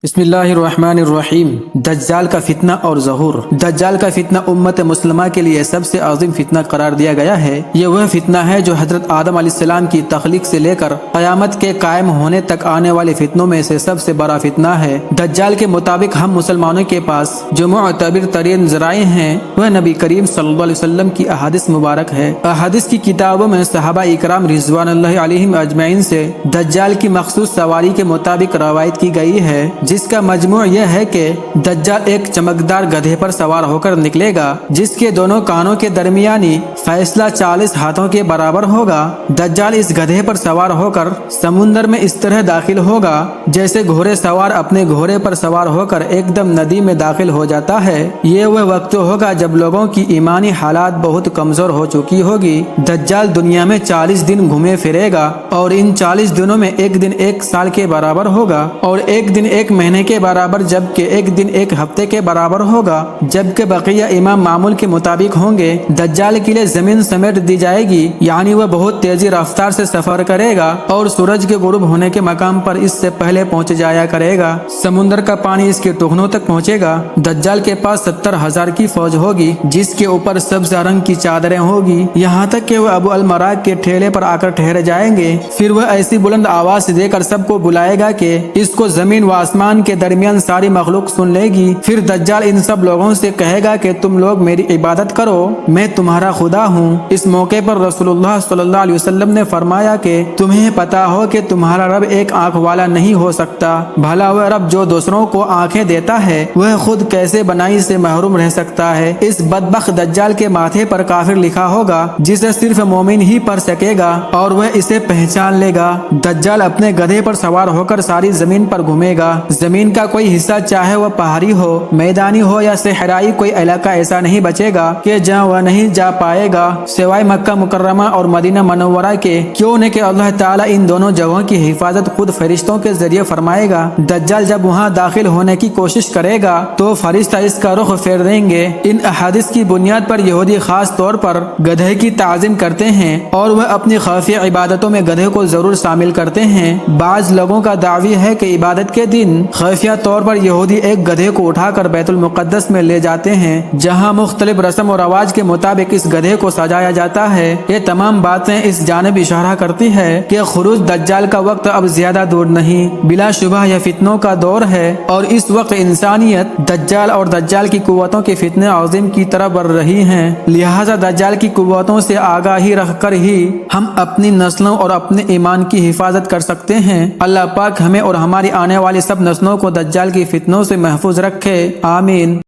بسم اللہ الرحمن الرحیم۔ دجال کا فتنہ اور ظہور۔ دجال کا فتنہ امت مسلمہ کے لیے سب سے عظیم فتنہ قرار دیا گیا ہے۔ یہ وہ فتنہ ہے جو حضرت آدم علیہ السلام کی تخلیق سے لے کر قیامت کے قائم ہونے تک آنے والے فتنوں میں سے سب سے بڑا فتنہ ہے۔ دجال کے مطابق ہم مسلمانوں کے پاس جو معتبر ترین ذرائع ہیں وہ نبی کریم صلی اللہ علیہ وسلم کی احادیث مبارک ہے۔ احادیث کی کتابوں میں صحابہ اکرام رضوان اللہ علیہم اجمعین سے دجال کی مخصوص سواری کے مطابق روایت کی گئی ہے، جس کا مجموع یہ ہے کہ دجال ایک چمکدار گدھے پر سوار ہو کر نکلے گا جس کے دونوں کانوں کے درمیانی فاصلہ 40 ہاتھوں کے برابر ہوگا۔ دجال اس گدھے پر سوار ہو کر سمندر میں اس طرح داخل ہوگا جیسے گھوڑے سوار اپنے گھوڑے پر سوار ہو کر ایک دم ندی میں داخل ہو جاتا ہے۔ یہ وہ وقت ہوگا جب لوگوں کی ایمانی حالات بہت کمزور ہو چکی ہوگی۔ دجال دنیا میں 40 دن گھومے پھرے گا اور ان 40 دنوں میں ایک دن ایک سال کے برابر ہوگا اور ایک دن ایک مہینے کے برابر، جبکہ ایک دن ایک ہفتے کے برابر ہوگا، جبکہ بقیہ امام معمول کے مطابق ہوں گے۔ دجال کے لیے زمین سمیٹ دی جائے گی، یعنی وہ بہت تیزی رفتار سے سفر کرے گا اور سورج کے غروب ہونے کے مقام پر اس سے پہلے پہنچ جایا کرے گا۔ سمندر کا پانی اس کے ٹخنوں تک پہنچے گا۔ دجال کے پاس 70,000 کی فوج ہوگی جس کے اوپر سبز رنگ کی چادریں ہوگی، یہاں تک کہ وہ ابو المراق کے ٹھیلے پر آ کر ٹھہر جائیں گے۔ پھر وہ ایسی بلند آواز دے کر سب کو بلائے گا کہ اس کو زمین و آسمان کے درمیان ساری مخلوق سن لے گی۔ پھر دجال ان سب لوگوں سے کہے گا کہ تم لوگ میری عبادت کرو، میں تمہارا خدا ہوں۔ اس موقع پر رسول اللہ صلی اللہ علیہ وسلم نے فرمایا کہ تمہیں پتا ہو کہ تمہارا رب ایک آنکھ والا نہیں ہو سکتا، بھلا وہ رب جو دوسروں کو آنکھیں دیتا ہے وہ خود کیسے بنائی سے محروم رہ سکتا ہے۔ اس بدبخت دجال کے ماتھے پر کافر لکھا ہوگا جسے صرف مومن ہی پڑھ سکے گا اور وہ اسے پہچان لے گا۔ دجال اپنے گدھے پر سوار ہو کر ساری زمین پر گھومے گا۔ زمین کا کوئی حصہ چاہے وہ پہاڑی ہو، میدانی ہو یا صحرائی، کوئی علاقہ ایسا نہیں بچے گا کہ جہاں وہ نہیں جا پائے گا سوائے مکہ مکرمہ اور مدینہ منورہ کے، کیوں نہ کہ اللہ تعالیٰ ان دونوں جگہوں کی حفاظت خود فرشتوں کے ذریعے فرمائے گا۔ دجال جب وہاں داخل ہونے کی کوشش کرے گا تو فرشتہ اس کا رخ پھیر دیں گے۔ ان احادیث کی بنیاد پر یہودی خاص طور پر گدھے کی تعظیم کرتے ہیں اور وہ اپنی خفیہ عبادتوں میں گدھے کو ضرور شامل کرتے ہیں۔ بعض لوگوں کا دعوی ہے کہ عبادت کے دن خفیہ طور پر یہودی ایک گدھے کو اٹھا کر بیت المقدس میں لے جاتے ہیں جہاں مختلف رسم و رواج کے مطابق اس گدھے کو سجایا جاتا ہے۔ یہ تمام باتیں اس جانب اشارہ کرتی ہے کہ خروج دجال کا وقت اب زیادہ دور نہیں، بلا شبہ یہ فتنوں کا دور ہے اور اس وقت انسانیت دجال اور دجال کی قوتوں کے فتنے عظیم کی طرف بڑھ رہی ہیں۔ لہذا دجال کی قوتوں سے آگاہی رکھ کر ہی ہم اپنی نسلوں اور اپنے ایمان کی حفاظت کر سکتے ہیں۔ اللہ پاک ہمیں اور ہماری آنے والی سب نسلوں کو دجال کی فتنوں سے محفوظ رکھے، آمین۔